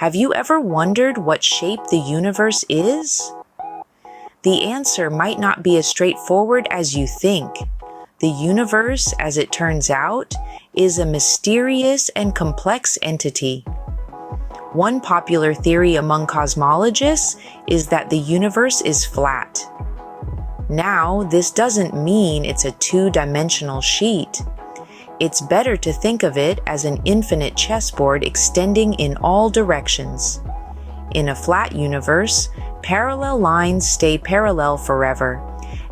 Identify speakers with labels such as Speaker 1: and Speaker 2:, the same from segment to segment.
Speaker 1: Have you ever wondered what shape the universe is? The answer might not be as straightforward as you think. The universe, as it turns out, is a mysterious and complex entity. One popular theory among cosmologists is that the universe is flat. Now, this doesn't mean it's a two-dimensional sheet. It's better to think of it as an infinite chessboard extending in all directions. In a flat universe, parallel lines stay parallel forever,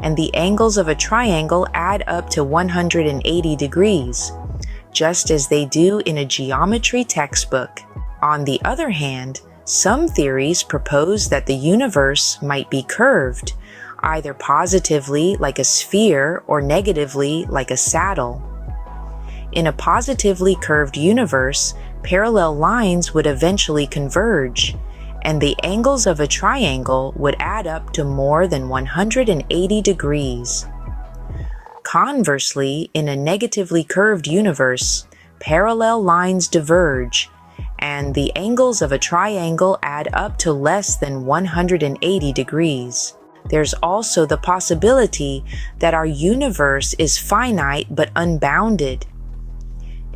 Speaker 1: and the angles of a triangle add up to 180 degrees, just as they do in a geometry textbook. On the other hand, some theories propose that the universe might be curved, either positively like a sphere or negatively like a saddle. In a positively curved universe, parallel lines would eventually converge, and the angles of a triangle would add up to more than 180 degrees. Conversely, in a negatively curved universe, parallel lines diverge, and the angles of a triangle add up to less than 180 degrees. There's also the possibility that our universe is finite but unbounded.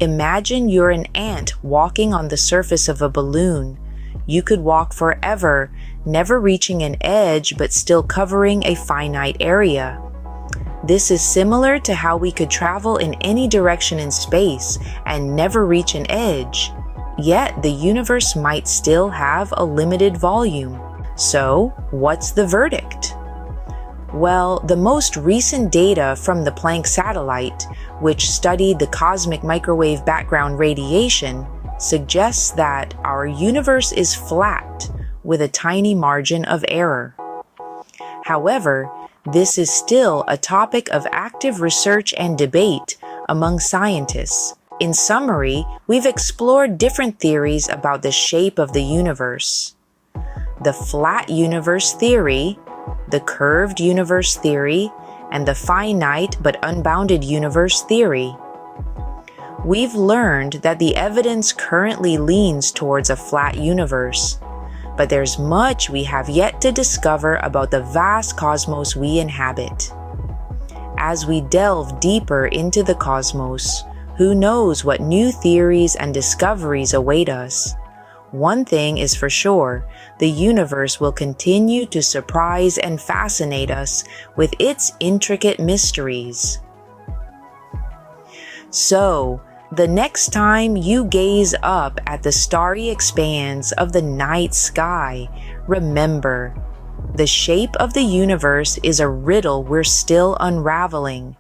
Speaker 1: Imagine you're an ant walking on the surface of a balloon. You could walk forever, never reaching an edge but still covering a finite area. This is similar to how we could travel in any direction in space and never reach an edge. Yet the universe might still have a limited volume. So, what's the verdict? Well, the most recent data from the Planck satellite, which studied the cosmic microwave background radiation, suggests that our universe is flat with a tiny margin of error. However, this is still a topic of active research and debate among scientists. In summary, we've explored different theories about the shape of the universe. The flat universe theory, the curved universe theory, and the finite but unbounded universe theory. We've learned that the evidence currently leans towards a flat universe, but there's much we have yet to discover about the vast cosmos we inhabit. As we delve deeper into the cosmos, who knows what new theories and discoveries await us? One thing is for sure, the universe will continue to surprise and fascinate us with its intricate mysteries. So, the next time you gaze up at the starry expanse of the night sky, remember, the shape of the universe is a riddle we're still unraveling,